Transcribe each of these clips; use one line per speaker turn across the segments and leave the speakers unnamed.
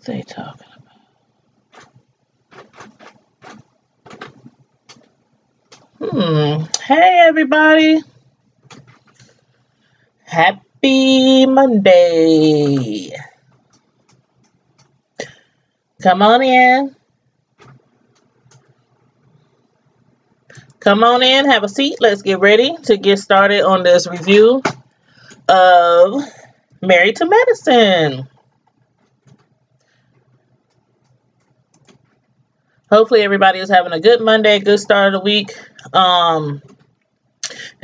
They talking about. Hey everybody. Happy Monday. Come on in. Come on in, have a seat. Let's get ready to get started on this review of Married to Medicine. Hopefully everybody is having a good Monday, good start of the week. And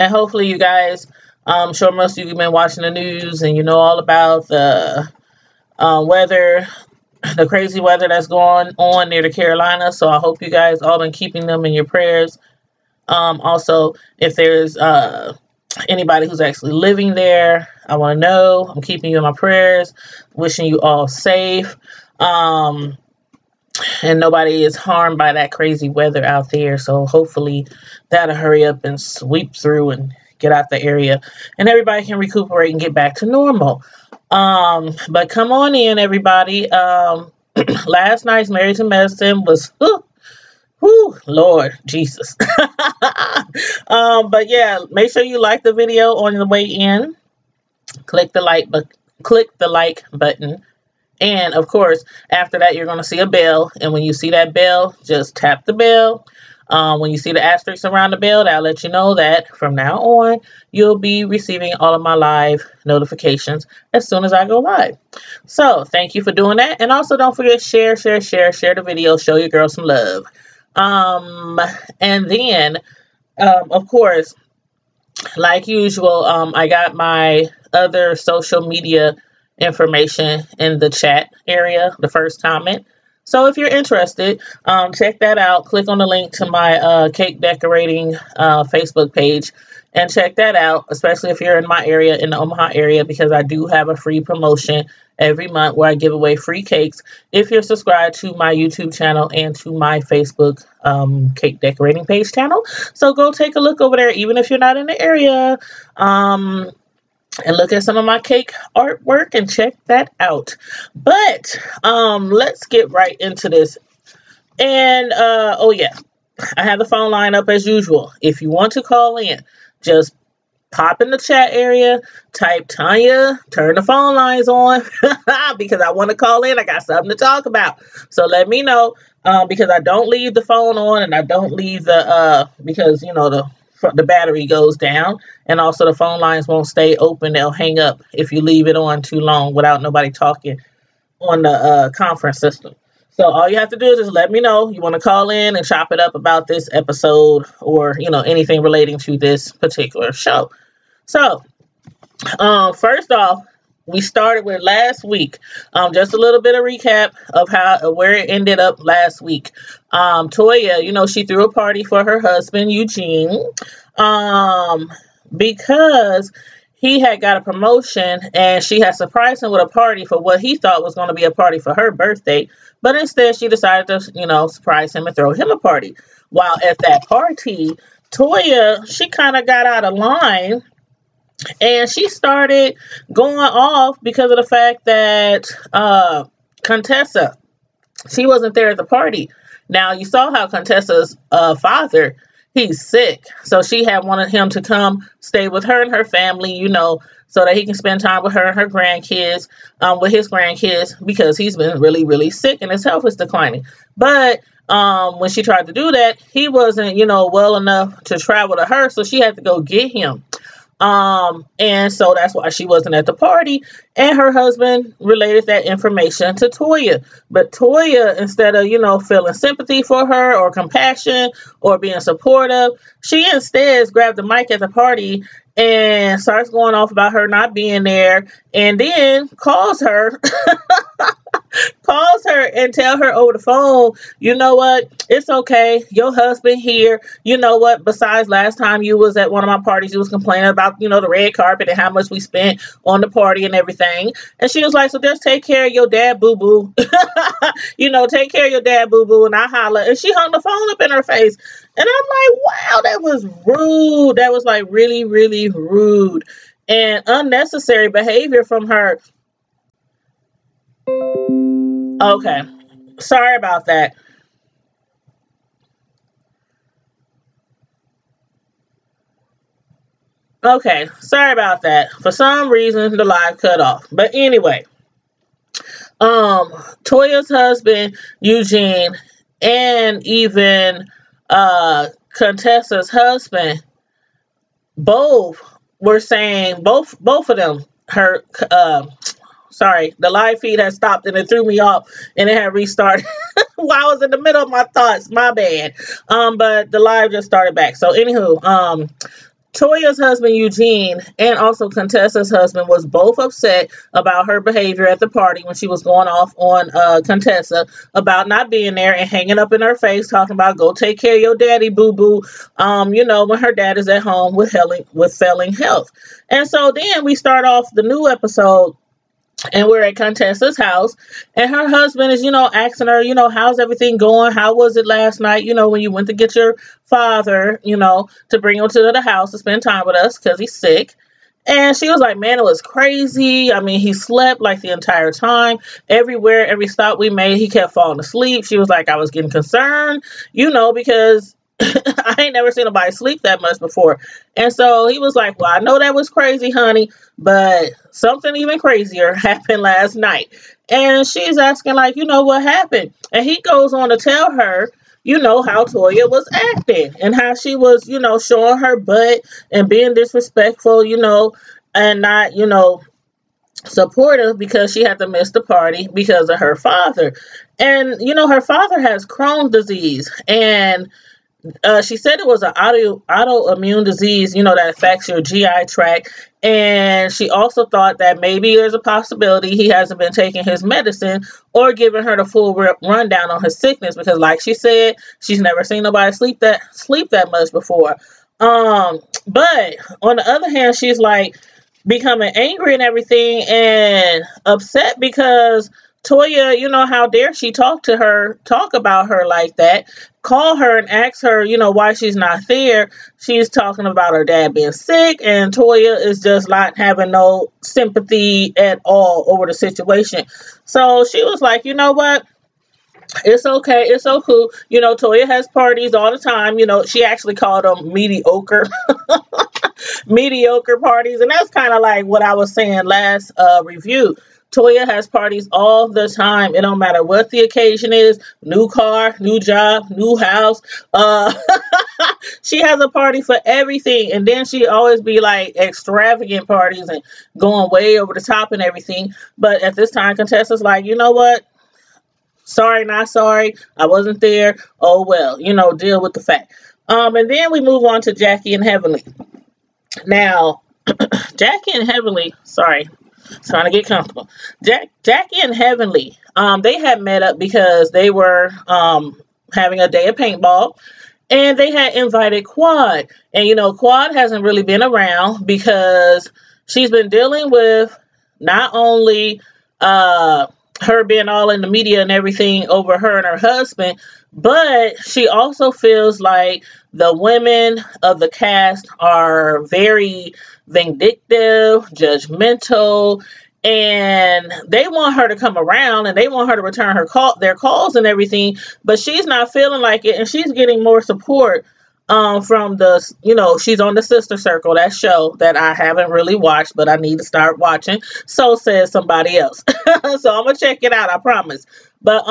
hopefully you guys, I'm sure most of you have been watching the news and you know all about the weather, the crazy weather that's going on near the Carolinas. So I hope you guys all been keeping them in your prayers. Also, if there's anybody who's actually living there, I want to know. I'm keeping you in my prayers, wishing you all safe. And nobody is harmed by that crazy weather out there. So hopefully that'll hurry up and sweep through and get out the area and everybody can recuperate and get back to normal. But come on in, everybody. Last night's Married to Medicine was, Lord Jesus. But yeah, make sure you like the video on the way in. Click the like button. And of course, after that, you're going to see a bell. And when you see that bell, just tap the bell. When you see the asterisk around the bell, that'll let you know that from now on, you'll be receiving all of my live notifications as soon as I go live. So thank you for doing that. And also don't forget, share the video, show your girl some love. And then, of course, like usual, I got my other social media information in the chat area, the first comment. So if you're interested, check that out. Click on the link to my cake decorating Facebook page and check that out, especially if you're in my area, in the Omaha area, because I do have a free promotion every month where I give away free cakes if you're subscribed to my YouTube channel and to my Facebook cake decorating page channel. So go take a look over there, even if you're not in the area. And look at some of my cake artwork and check that out. But let's get right into this. And oh yeah, I have the phone line up as usual. If you want to call in, just pop in the chat area, type Tanya, turn the phone lines on because I want to call in. I got something to talk about. So let me know because I don't leave the phone on and I don't leave the because you know the battery goes down, and also the phone lines won't stay open. They'll hang up if you leave it on too long without nobody talking on the conference system. So all you have to do is just let me know you want to call in and chop it up about this episode or, you know, anything relating to this particular show. So first off, we started with last week. Just a little bit of recap of where it ended up last week. Toya, you know, she threw a party for her husband, Eugene, because he had got a promotion and she had surprised him with a party for what he thought was going to be a party for her birthday. But instead, she decided to, you know, surprise him and throw him a party. While at that party, Toya, she kind of got out of line. And she started going off because of the fact that Contessa, she wasn't there at the party. Now, you saw how Contessa's father, he's sick. So she had wanted him to come stay with her and her family, you know, so that he can spend time with her and her grandkids, with his grandkids, because he's been really, really sick and his health is declining. But when she tried to do that, he wasn't, you know, well enough to travel to her. So she had to go get him. And so that's why she wasn't at the party, and her husband related that information to Toya. But Toya, instead of, you know, feeling sympathy for her or compassion or being supportive, she instead grabbed the mic at the party and starts going off about her not being there, and then calls her and tell her over the phone, you know what, it's okay, your husband here, you know what, besides last time you was at one of my parties, you was complaining about, you know, the red carpet and how much we spent on the party and everything. And she was like, so just take care of your dad, boo-boo. You know, take care of your dad, boo-boo, and I holla. And she hung the phone up in her face. And I'm like, wow, that was rude. That was like really, really rude and unnecessary behavior from her. Okay. Sorry about that. Okay. Sorry about that. For some reason, the live cut off. But anyway, um, Toya's husband, Eugene, and even Contessa's husband, both were saying, both of them, her sorry, the live feed had stopped and it threw me off and it had restarted while I was in the middle of my thoughts. My bad. But the live just started back. So anywho, Toya's husband Eugene and also Contessa's husband was both upset about her behavior at the party when she was going off on Contessa about not being there and hanging up in her face talking about go take care of your daddy boo boo, when her dad is at home with failing health. And so then we start off the new episode and we're at Contessa's house, and her husband is, asking her, how's everything going? How was it last night? When you went to get your father, to bring him to the house to spend time with us because he's sick. And she was like, man, it was crazy. I mean, he slept like the entire time. Everywhere, every stop we made, he kept falling asleep. She was like, I was getting concerned, because I ain't never seen nobody sleep that much before. And so he was like, well, I know that was crazy, honey, but something even crazier happened last night. And she's asking, like, what happened? And he goes on to tell her, how Toya was acting and how she was, showing her butt and being disrespectful, and not, supportive because she had to miss the party because of her father. And, her father has Crohn's disease, and she said it was an autoimmune disease, that affects your GI tract. And she also thought that maybe there's a possibility he hasn't been taking his medicine or giving her the full rundown on his sickness because, like she said, she's never seen nobody sleep that much before. But on the other hand, she's like becoming angry and everything and upset because Toya, how dare she talk about her like that, call her and ask her, why she's not there. She's talking about her dad being sick, and Toya is just not having no sympathy at all over the situation. So she was like, you know what? It's okay. It's so cool. Toya has parties all the time. She actually called them mediocre parties. And that's kind of like what I was saying last review. Toya has parties all the time. It don't matter what the occasion is. New car, new job, new house. She has a party for everything. And then she always be like extravagant parties and going way over the top and everything. But at this time, Contessa's like, you know what? Sorry, not sorry. I wasn't there. Oh, well, deal with the fact. And then we move on to Jackie and Heavenly. Now, Jackie and Heavenly, sorry, trying to get comfortable. Jackie and Heavenly, they had met up because they were having a day of paintball, and they had invited Quad. And Quad hasn't really been around because she's been dealing with not only her being all in the media and everything over her and her husband, but she also feels like the women of the cast are very vindictive, judgmental, and they want her to come around and they want her to return their calls and everything, but she's not feeling like it, and she's getting more support from she's on the Sister Circle, that show that I haven't really watched, but I need to start watching. So says somebody else. So I'm gonna check it out, I promise. But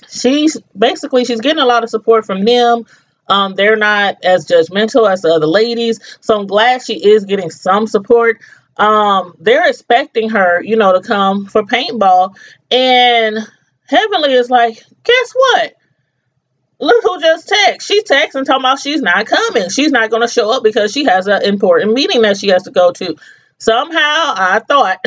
she's getting a lot of support from them. They're not as judgmental as the other ladies, so I'm glad she is getting some support. They're expecting her, to come for paintball, and Heavenly is like, guess what? Look who just texted. She texted and talking about she's not coming. She's not going to show up because she has an important meeting that she has to go to. Somehow, I thought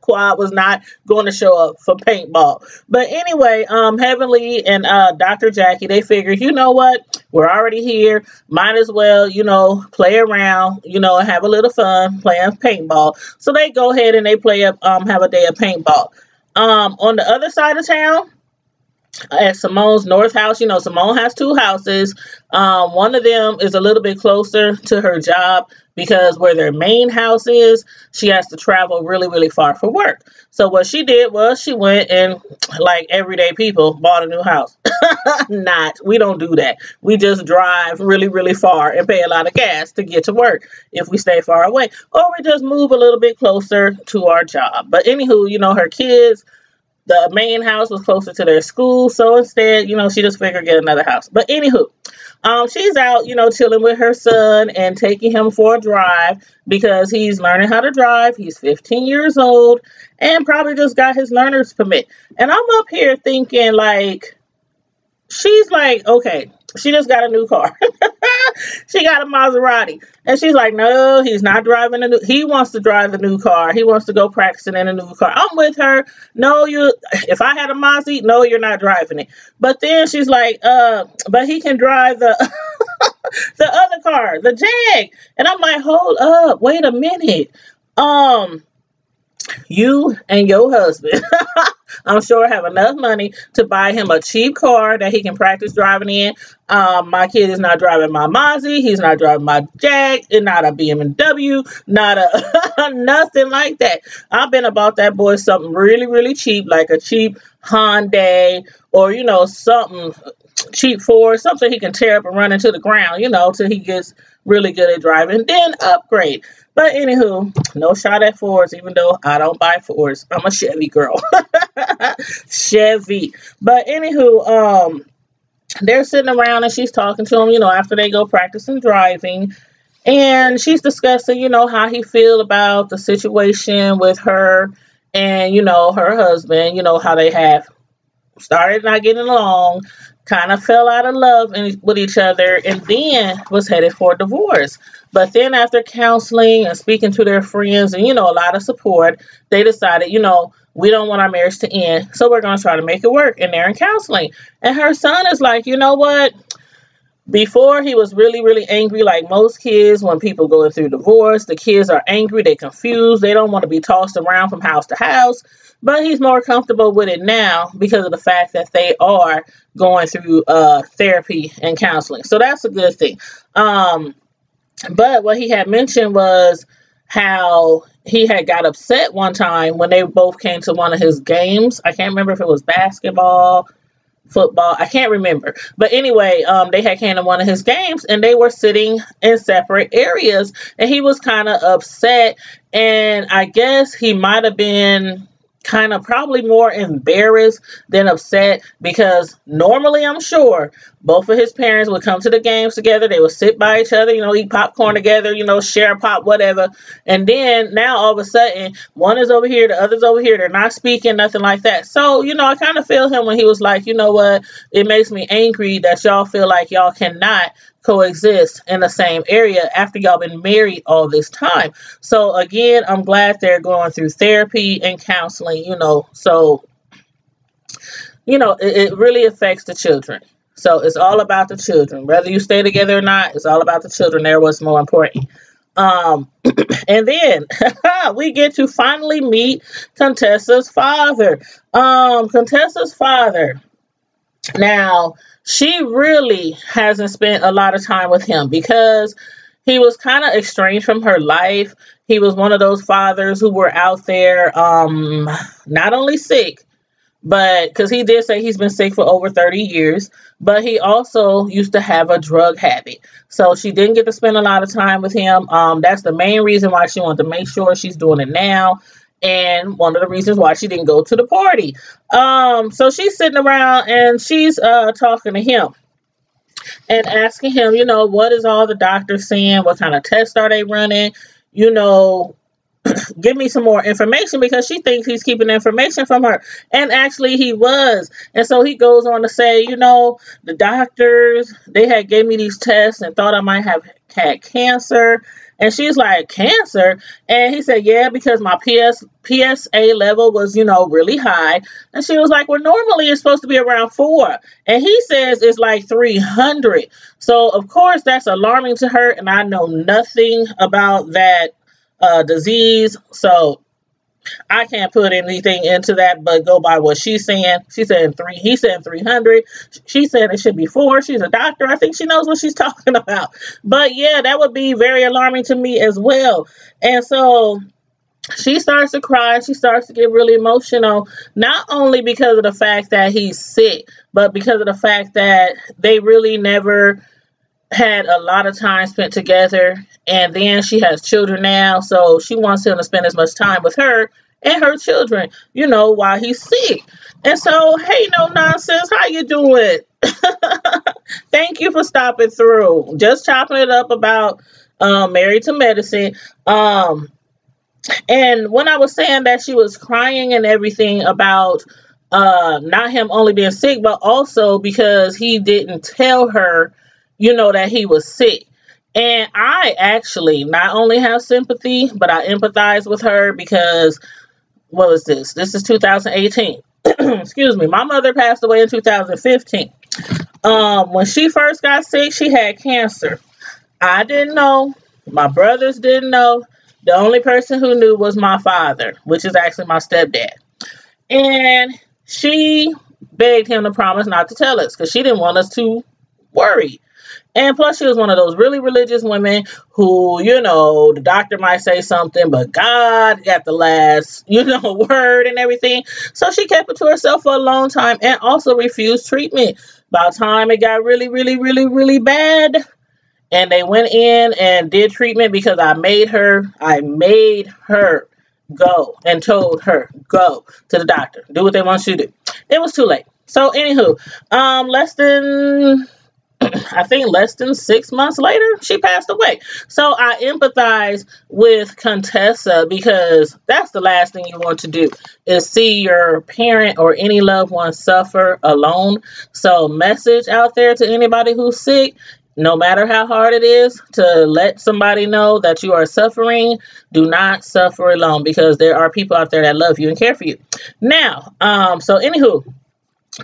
Quad was not going to show up for paintball. But anyway, Heavenly and Dr. Jackie, they figured, you know what? We're already here. Might as well, play around, and have a little fun playing paintball. So they go ahead and they have a day of paintball. On the other side of town, at Simone's North house. You know, Simone has two houses. One of them is a little bit closer to her job because where their main house is, she has to travel really, really far for work. So what she did was she went and, like everyday people, bought a new house. Not, we don't do that. We just drive really, really far and pay a lot of gas to get to work if we stay far away, or we just move a little bit closer to our job. But anywho, you know, her kids, the main house was closer to their school, so instead, you know, she just figured get another house. But anywho, she's out, you know, chilling with her son and taking him for a drive because he's learning how to drive. He's 15 years old and probably just got his learner's permit. And I'm up here thinking, like, she's like, okay, she just got a new car. She got a Maserati. And she's like, no, he's not driving a new. He wants to drive the new car. He wants to go practicing in a new car. I'm with her. No, if I had a Mazzy, no, you're not driving it. But then she's like, but he can drive the the other car, the Jag. And I'm like, hold up, wait a minute. You and your husband, I'm sure, have enough money to buy him a cheap car that he can practice driving in. My kid is not driving my Mazzy. He's not driving my Jag. And not a BMW. Not a nothing like that. I've been about that boy something really, really cheap, like a cheap Hyundai, or, you know, something cheap Ford, something he can tear up and run into the ground, you know, till he gets really good at driving, then upgrade. But anywho, no shot at Fords, even though I don't buy Fords. I'm a Chevy girl. Chevy. But anywho, they're sitting around and she's talking to him, you know, after they go practicing driving. And she's discussing, you know, how he feel about the situation with her and, you know, her husband, you know, how they have started not getting along, kind of fell out of love with each other, and then was headed for divorce. But then after counseling and speaking to their friends and, you know, a lot of support, they decided, you know, we don't want our marriage to end, so we're going to try to make it work. And they're in counseling. And her son is like, you know what? Before, he was really, really angry, like most kids. When people go through divorce, the kids are angry, they're confused, they don't want to be tossed around from house to house. But he's more comfortable with it now because of the fact that they are going through therapy and counseling. So that's a good thing. But what he had mentioned was how he had got upset one time when they both came to one of his games. I can't remember if it was basketball, football, I can't remember. But anyway, they had came to one of his games and they were sitting in separate areas and he was kind of upset, and I guess he might have been kind of probably more embarrassed than upset, because normally I'm sure both of his parents would come to the games together. They would sit by each other, you know, eat popcorn together, you know, share a pop, whatever. And then now all of a sudden one is over here, the other's over here. They're not speaking, nothing like that. So, you know, I kind of feel him when he was like, you know what, it makes me angry that y'all feel like y'all cannot coexist in the same area after y'all been married all this time. So again, I'm glad they're going through therapy and counseling, you know, so, you know, it really affects the children. So it's all about the children. Whether you stay together or not, it's all about the children. They're what's more important. And then we get to finally meet Contessa's father. Contessa's father. Now, she really hasn't spent a lot of time with him because he was kind of estranged from her life. He was one of those fathers who were out there, not only sick, but because he did say he's been sick for over 30 years, but he also used to have a drug habit. So she didn't get to spend a lot of time with him. That's the main reason why she wanted to make sure she's doing it now. And one of the reasons why she didn't go to the party. So she's sitting around and she's talking to him and asking him, you know, what is all the doctors saying? What kind of tests are they running? You know, give me some more information, because she thinks he's keeping information from her. And actually he was. And so he goes on to say, you know, the doctors, they had gave me these tests and thought I might have had cancer. And she's like, cancer? And he said, yeah, because my PSA level was, you know, really high. And she was like, well, normally it's supposed to be around 4. And he says it's like 300. So, of course, that's alarming to her. And I know nothing about that disease. So I can't put anything into that but go by what she's saying. She said three. He said 300. She said it should be 4. She's a doctor. I think she knows what she's talking about. But yeah, that would be very alarming to me as well. And so she starts to cry. She starts to get really emotional, not only because of the fact that he's sick, but because of the fact that they really never had a lot of time spent together. And then she has children now, so she wants him to spend as much time with her and her children, you know, while he's sick. And so, hey, no nonsense, how you doing? Thank you for stopping through. Just chopping it up about Married to Medicine. And when I was saying that she was crying and everything about not him only being sick, but also because he didn't tell her, you know, that he was sick. And I actually not only have sympathy, but I empathize with her because, what was this? This is 2018. Excuse me. My mother passed away in 2015. When she first got sick, she had cancer. I didn't know. My brothers didn't know. The only person who knew was my father, which is actually my stepdad. And she begged him to promise not to tell us because she didn't want us to worry. And plus, she was one of those really religious women who, you know, the doctor might say something, but God got the last, you know, word and everything. So she kept it to herself for a long time and also refused treatment. By the time it got really, really, really, really bad, and they went in and did treatment because I made her go and told her, go to the doctor, do what they want you to do. It was too late. So anywho, less than 6 months later, she passed away. So I empathize with Contessa because that's the last thing you want to do is see your parent or any loved one suffer alone. So message out there to anybody who's sick, no matter how hard it is to let somebody know that you are suffering, do not suffer alone because there are people out there that love you and care for you. Now, so anywho,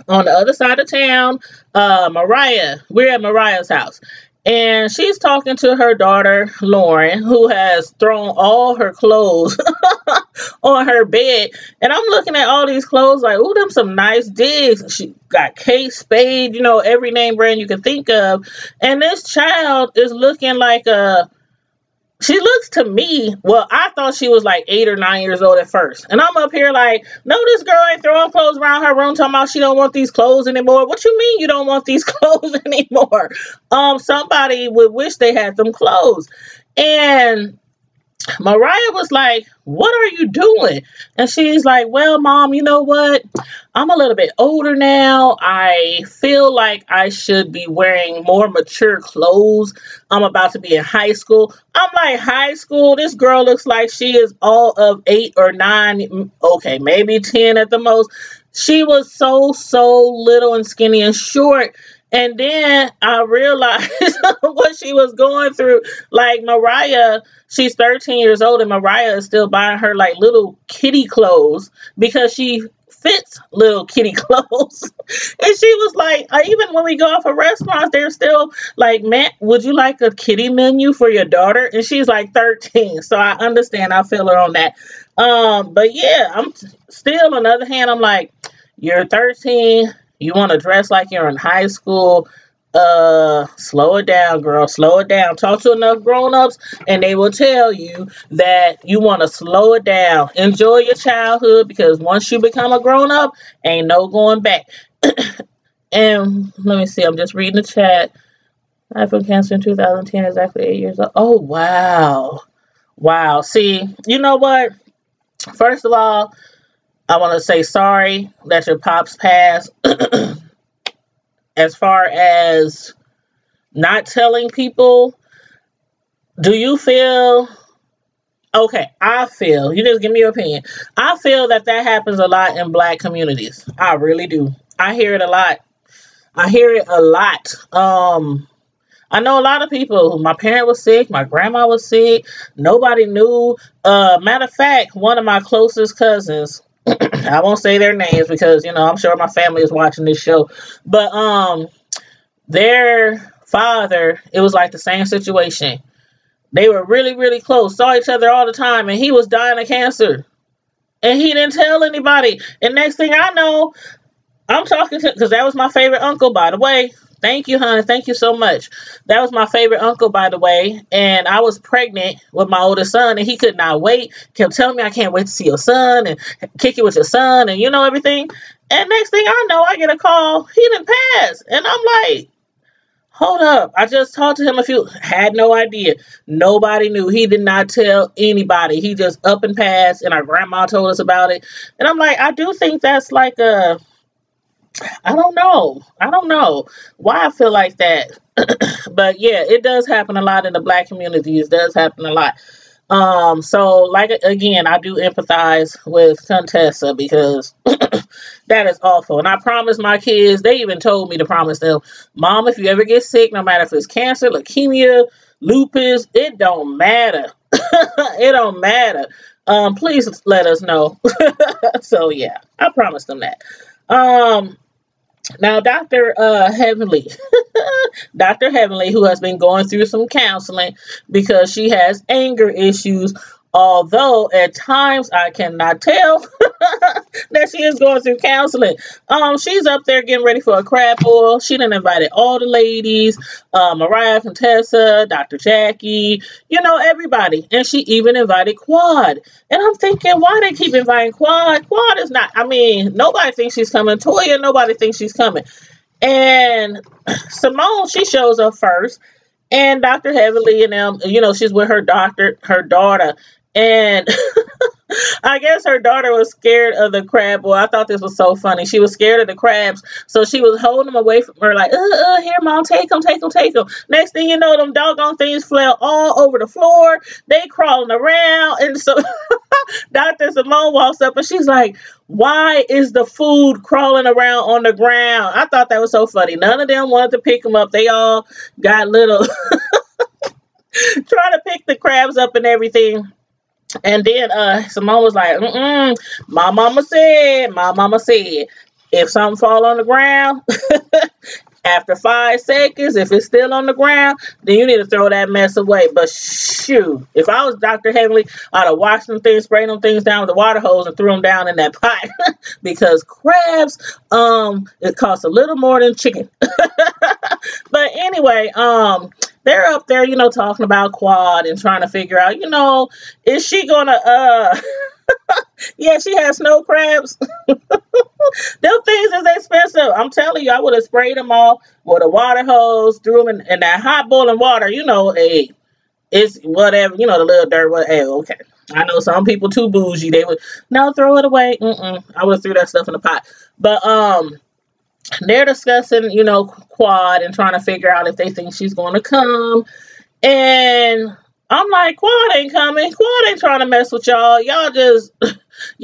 on the other side of town, we're at Mariah's house. And she's talking to her daughter, Lauren, who has thrown all her clothes on her bed. And I'm looking at all these clothes like, ooh, them some nice digs. She got Kate Spade, you know, every name brand you can think of. And this child is looking like she looks to me, well, I thought she was like 8 or 9 years old at first. And I'm up here like, no, this girl ain't throwing clothes around her room talking about she don't want these clothes anymore. What you mean you don't want these clothes anymore? Somebody would wish they had them clothes. And Mariah was like, what are you doing? And she's like, well, Mom, you know what? I'm a little bit older now. I feel like I should be wearing more mature clothes. I'm about to be in high school. I'm like, high school? This girl looks like she is all of 8 or 9. Okay, maybe 10 at the most. She was so little and skinny and short. And then I realized what she was going through. Like Mariah, she's 13 years old and Mariah is still buying her like little kitty clothes because she fits little kitty clothes. And she was like, even when we go out for restaurants, they're still like, man, would you like a kitty menu for your daughter? And she's like 13. So I understand. I feel her on that. But yeah, I'm still on the other hand, I'm like, you're 13. You want to dress like you're in high school. Slow it down, girl. Slow it down. Talk to enough grown-ups and they will tell you that you want to slow it down. Enjoy your childhood because once you become a grown-up, ain't no going back. And let me see. I'm just reading the chat. I from cancer in 2010, exactly 8 years old. Oh, wow. Wow. See, you know what? First of all, I want to say sorry that your pops passed. As far as not telling people, do you feel... Okay, I feel... You just give me your opinion. I feel that happens a lot in Black communities. I really do. I hear it a lot. I know a lot of people. My parent was sick. My grandma was sick. Nobody knew. Matter of fact, one of my closest cousins... I won't say their names because, you know, I'm sure my family is watching this show. But their father, it was like the same situation. They were really, really close, saw each other all the time, and he was dying of cancer. And he didn't tell anybody. And next thing I know, I'm talking to, because that was my favorite uncle, by the way. Thank you, honey. Thank you so much. That was my favorite uncle, by the way. And I was pregnant with my oldest son, and he could not wait. Kept telling me, I can't wait to see your son and kick it with your son and everything. And next thing I know, I get a call. He didn't pass. And I'm like, hold up. I just talked to him had no idea. Nobody knew. He did not tell anybody. He just up and passed, and our grandma told us about it. And I'm like, I do think that's like I don't know. I don't know why I feel like that. But yeah, it does happen a lot in the Black community. It does happen a lot. So like, again, I do empathize with Contessa because that is awful. And I promised my kids, they even told me to promise them, Mom, if you ever get sick, no matter if it's cancer, leukemia, lupus, it don't matter. It don't matter. Please let us know. So yeah, I promised them that. Now, Dr. Heavenly, Dr. Heavenly, who has been going through some counseling because she has anger issues, although at times I cannot tell that she is going through counseling. She's up there getting ready for a crab boil. She done invited all the ladies, Mariah, Contessa, Dr. Jackie, everybody. And she even invited Quad. And I'm thinking, why they keep inviting Quad? Quad is not, nobody thinks she's coming. Toya, nobody thinks she's coming. And Simone, she shows up first. And Dr. Heavenly and them, she's with her daughter. And I guess her daughter was scared of the crab boy. I thought this was so funny. She was scared of the crabs, so she was holding them away from her, like, here, Mom, take them. Next thing you know, them doggone things fell all over the floor. They crawling around, and so Dr. Simone walks up, and she's like, why is the food crawling around on the ground? I thought that was so funny. None of them wanted to pick them up. They all got little trying to pick the crabs up and everything. And then Simone was like, my mama said, if something fall on the ground, after 5 seconds, if it's still on the ground, then you need to throw that mess away. But shoot, if I was Dr. Heavenly, I'd have washed them things, sprayed them things down with the water hose and threw them down in that pot. Because crabs, it costs a little more than chicken. But anyway, they're up there, talking about Quad and trying to figure out, is she gonna, yeah, she has snow crabs. Them things is expensive. I'm telling you, I would have sprayed them all with a water hose, threw them in that hot boiling water. It's whatever, the little dirt. Okay. I know some people too bougie. They would, no, throw it away. I would have threw that stuff in the pot. But, they're discussing, Quad and trying to figure out if they think she's going to come. And I'm like, Quad ain't coming. Quad ain't trying to mess with y'all. Y'all just,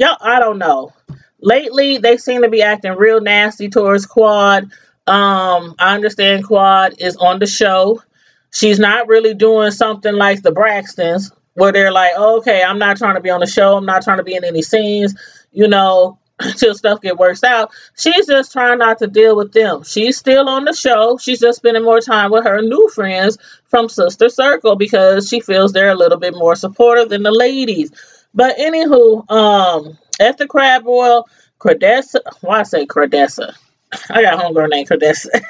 I don't know. Lately, they seem to be acting real nasty towards Quad. I understand Quad is on the show. She's not really doing something like the Braxtons, where they're like, okay, I'm not trying to be on the show. I'm not trying to be in any scenes, till stuff get worked out. She's just trying not to deal with them. She's still on the show. She's just spending more time with her new friends from Sister Circle because she feels they're a little bit more supportive than the ladies. But anywho, at the crab boil, Credessa, why I say Credessa? I got a homegirl named Credessa.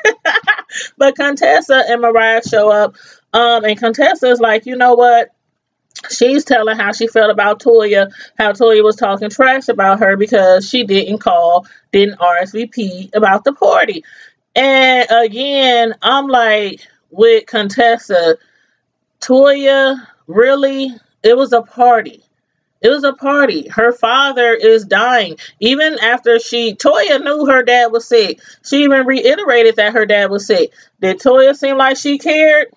But Contessa and Mariah show up. And Contessa is like, you know what? She's telling how she felt about Toya, how Toya was talking trash about her because she didn't RSVP about the party. And again, I'm like, with Contessa, Toya, really? It was a party. It was a party. Her father is dying. Even after Toya knew her dad was sick. She even reiterated that her dad was sick. Did Toya seem like she cared?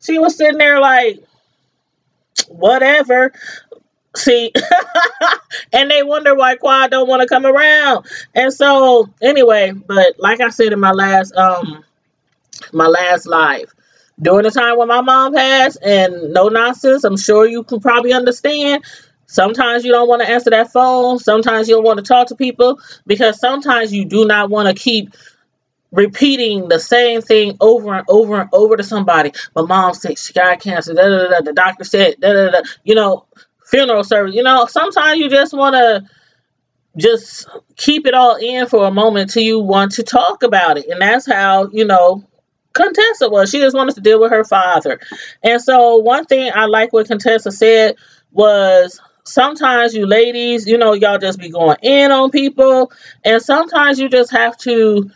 She was sitting there like, whatever. See, and they wonder why Quad don't want to come around. And so, anyway, but like I said in my last live, during the time when my mom passed, and no nonsense, I'm sure you can probably understand. Sometimes you don't want to answer that phone. Sometimes you don't want to talk to people because sometimes you do not want to keep repeating the same thing over and over and over to somebody. My mom said she got cancer. Da, da, da, the doctor said, da, da, da. funeral service. Sometimes you just want to just keep it all in for a moment till you want to talk about it. And that's how, Contessa was. She just wanted to deal with her father. And so one thing I like what Contessa said was, sometimes you ladies, y'all just be going in on people. And sometimes you just have to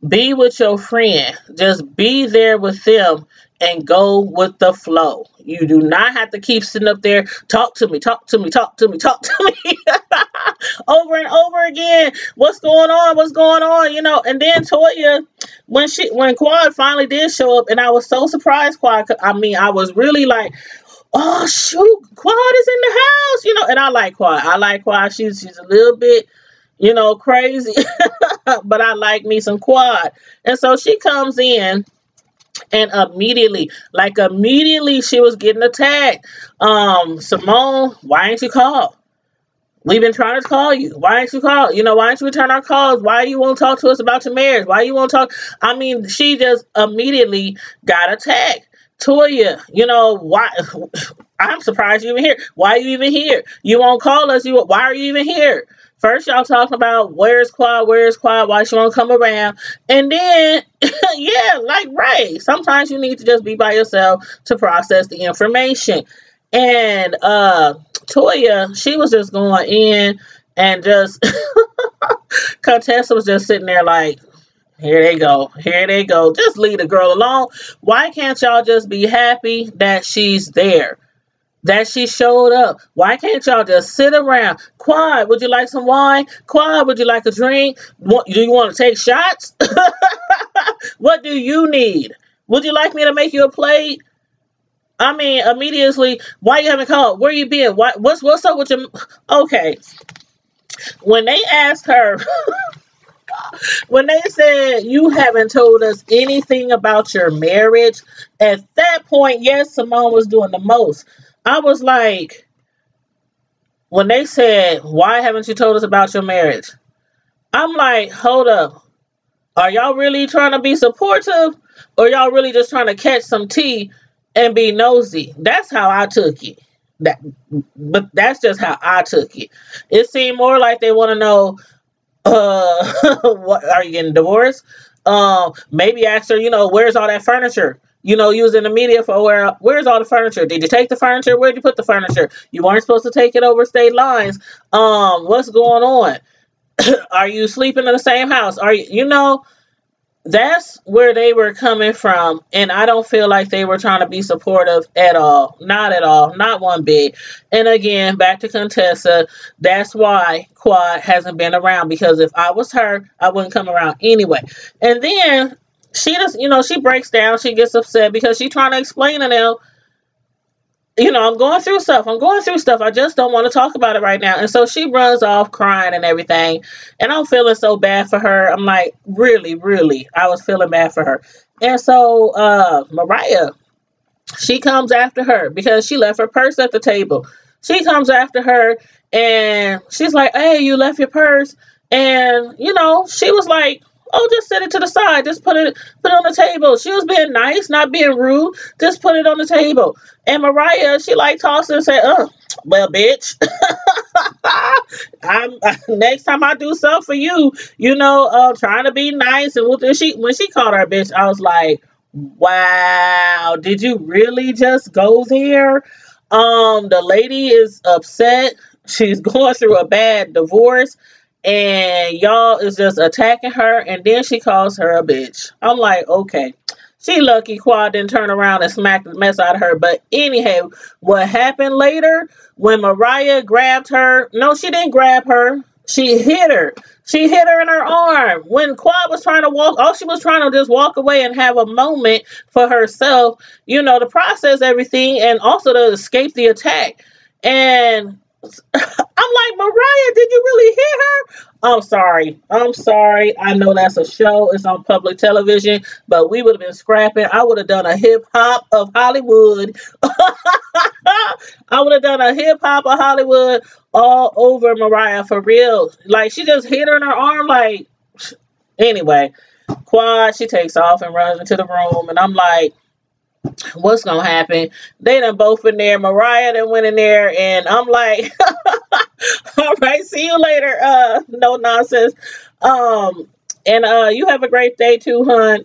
be with your friend. Just be there with them and go with the flow. You do not have to keep sitting up there, talk to me, talk to me, talk to me, talk to me. Over and over again. What's going on? What's going on? And then Toya, when Quad finally did show up, and I was so surprised, Quad. I was really like, oh shoot, Quad is in the house, and I like Quad. She's a little bit, crazy. But I like me some Quad. And so she comes in, and immediately she was getting attacked. Simone, why ain't you called? We've been trying to call you. Why ain't you called? Why ain't you return our calls? Why you won't talk to us about your marriage? Why you won't talk? She just immediately got attacked. Toya, why? I'm surprised you even here. Why are you even here? You won't call us. Why are you even here? First, y'all talking about where's Quad? Why she won't come around? And then, yeah, right. Sometimes you need to just be by yourself to process the information. And Toya, she was just going in and just Contessa was just sitting there like, here they go. Just leave the girl alone. Why can't y'all just be happy that she's there? That she showed up. Why can't y'all just sit around? Quad, would you like some wine? Quad, would you like a drink? Do you want to take shots? What do you need? Would you like me to make you a plate? Immediately, why you haven't called? Where you been? What's up with your... Okay. When they asked her, when they said, you haven't told us anything about your marriage, at that point, yes, Simone was doing the most. I was like, when they said, why haven't you told us about your marriage? I'm like, hold up. Are y'all really trying to be supportive? Or y'all really just trying to catch some tea and be nosy? That's how I took it. But that's just how I took it. It seemed more like they want to know, what, are you getting divorced? Maybe ask her, where's all that furniture? Using the media for where's all the furniture? Did you take the furniture? Where'd you put the furniture? You weren't supposed to take it over state lines. What's going on? Are you sleeping in the same house? Are you, that's where they were coming from. And I don't feel like they were trying to be supportive at all. Not at all. Not one bit. And again, back to Contessa, that's why Quad hasn't been around. Because if I was her, I wouldn't come around anyway. And then she just, she breaks down. She gets upset because she's trying to explain to them, I'm going through stuff. I just don't want to talk about it right now. And so she runs off crying and everything. And I'm feeling so bad for her. I'm like, really, really, I was feeling bad for her. And so Mariah, she comes after her because she left her purse at the table. She comes after her and she's like, hey, you left your purse. And, she was like, oh, just set it to the side. Just put it on the table. She was being nice, not being rude. Just put it on the table. And Mariah, she tossed and said, well, bitch, next time I do something for you, trying to be nice. And when she called her a bitch, I was like, wow, did you really just go there? The lady is upset. She's going through a bad divorce. And y'all is just attacking her. And then she calls her a bitch. I'm like, okay. She lucky Quad didn't turn around and smack the mess out of her. But anyhow, what happened later when Mariah grabbed her? No, she didn't grab her. She hit her. She hit her in her arm. When Quad was trying to walk, all she was trying to just walk away and have a moment for herself, to process everything and also to escape the attack. And I'm like, Mariah, did you really hit her? I'm sorry. I know that's a show. It's on public television, but we would have been scrapping. I would have done a hip hop of Hollywood. I would have done a hip hop of Hollywood all over Mariah for real. Like, she just hit her in her arm. Like, anyway, Quad, she takes off and runs into the room, and I'm like, What's gonna happen? They done both in there. Mariah done went in there, and I'm like, all right, see you later. No nonsense. Um, and you have a great day too, hun.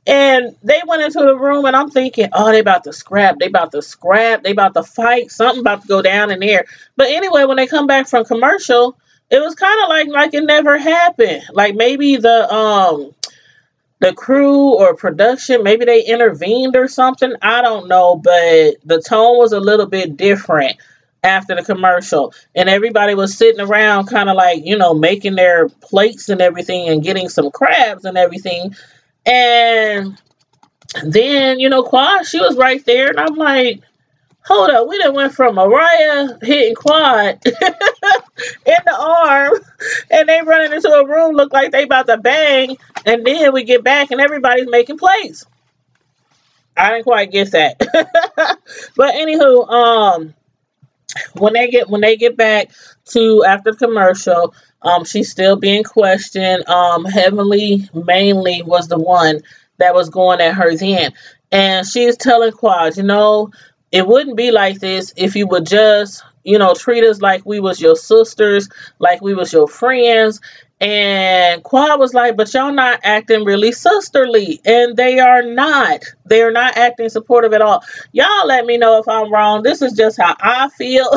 And they went into the room, and I'm thinking, oh, they about to scrap. They about to scrap. They about to fight. Something about to go down in there. But anyway, when they come back from commercial, it was kind of like it never happened. Like maybe the crew or production, maybe they intervened or something. I don't know, but the tone was a little bit different after the commercial. And everybody was sitting around kind of like, making their plates and everything and getting some crabs and everything. And then, Quad, she was right there. And I'm like, hold up, we done went from Mariah hitting Quad in the arm, and they running into a room, look like they about to bang, and then we get back and everybody's making plays. I didn't quite get that. But anywho, when they get back to after the commercial, she's still being questioned. Heavenly mainly was the one that was going at her then. And she's telling Quad, it wouldn't be like this if you would just, treat us like we was your sisters, like we was your friends. And Quad was like, but y'all not acting really sisterly. And they are not. They are not acting supportive at all. Y'all let me know if I'm wrong. This is just how I feel.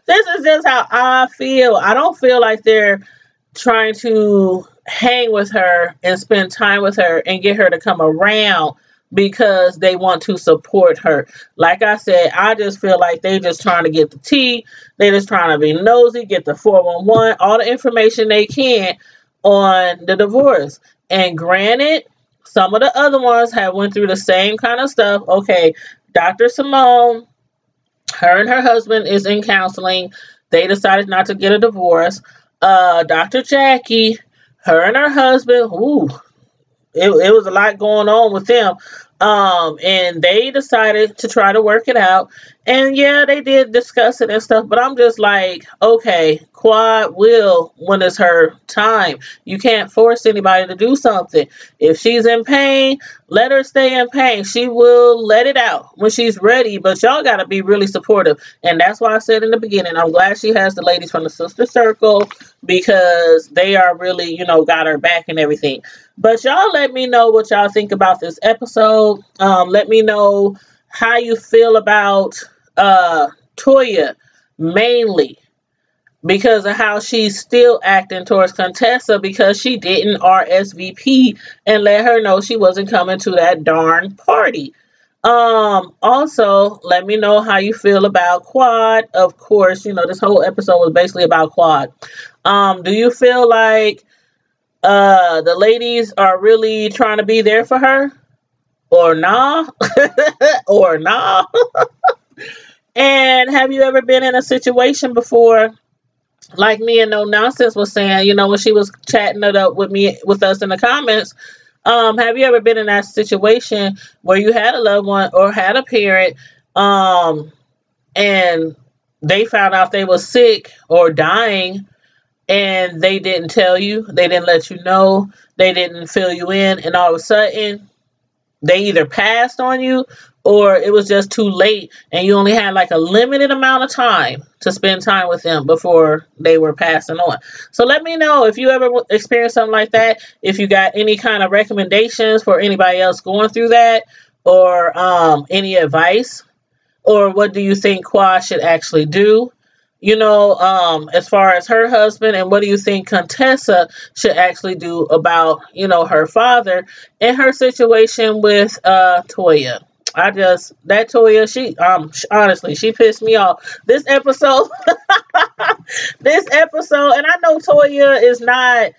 This is just how I feel. I don't feel like they're trying to hang with her and spend time with her and get her to come around because they want to support her. Like I said, I just feel like they just trying to get the tea. They just trying to be nosy, get the 411, all the information they can on the divorce. And granted, some of the other ones have went through the same kind of stuff. Okay, Dr. Simone, her and her husband is in counseling. They decided not to get a divorce. Dr. Jackie, her and her husband, it was a lot going on with them. And they decided to try to work it out. And yeah, they did discuss it and stuff, but I'm just like, okay, Quad will when it's her time. You can't force anybody to do something. If she's in pain, let her stay in pain. She will let it out when she's ready, but y'all got to be really supportive. And that's why I said in the beginning, I'm glad she has the ladies from the Sister Circle because they are really, got her back and everything. But y'all let me know what y'all think about this episode. Let me know how you feel about Toya mainly because of how she's still acting towards Contessa because she didn't RSVP and let her know she wasn't coming to that darn party. Also, let me know how you feel about Quad. Of course, this whole episode was basically about Quad. Do you feel like the ladies are really trying to be there for her? Or nah? Or nah? And have you ever been in a situation before, like me and No Nonsense was saying, when she was chatting it up with us in the comments, have you ever been in that situation where you had a loved one or had a parent, and they found out they were sick or dying, and they didn't tell you, they didn't let you know, they didn't fill you in, and all of a sudden, they either passed on you or it was just too late and you only had like a limited amount of time to spend time with them before they were passing on. So let me know if you ever experienced something like that, if you got any kind of recommendations for anybody else going through that, or any advice, or what do you think Quad should actually do? As far as her husband, and what do you think Contessa should actually do about, her father and her situation with Toya? That Toya, she honestly, she pissed me off. This episode, and I know Toya is not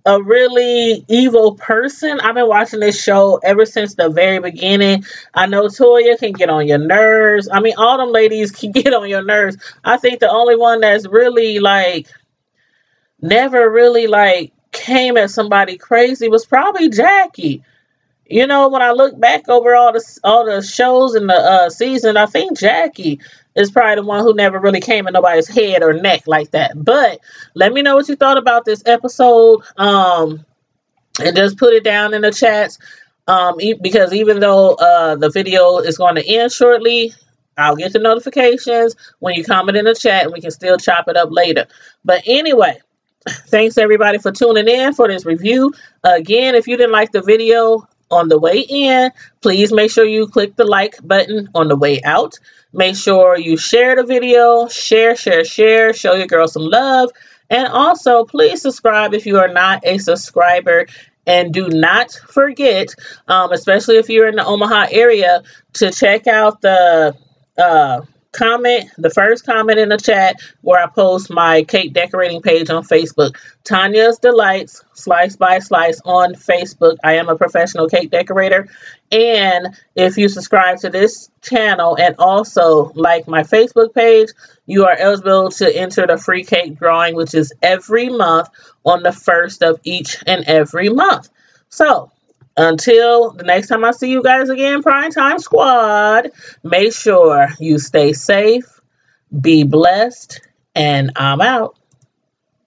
a really evil person. I've been watching this show ever since the very beginning. I know Toya can get on your nerves. I mean, all them ladies can get on your nerves. I think the only one that's really never really came at somebody crazy was probably Jackie. When I look back over all the shows in the season, I think Jackie is probably the one who never really came in nobody's head or neck like that. But let me know what you thought about this episode. And just put it down in the chats. Because even though the video is going to end shortly, I'll get the notifications when you comment in the chat, and we can still chop it up later. But anyway, thanks everybody for tuning in for this review. Again, if you didn't like the video on the way in, please make sure you click the like button on the way out. Make sure you share the video, share, show your girl some love. And also, please subscribe if you are not a subscriber. And do not forget, especially if you're in the Omaha area, to check out the the first comment in the chat where I post my cake decorating page on Facebook. Tanya's Delights Slice by Slice on Facebook. I am a professional cake decorator. And if you subscribe to this channel and also like my Facebook page, you are eligible to enter the free cake drawing, which is every month on the first of each and every month. So until the next time I see you guys again, Primetime Squad, make sure you stay safe, be blessed, and I'm out.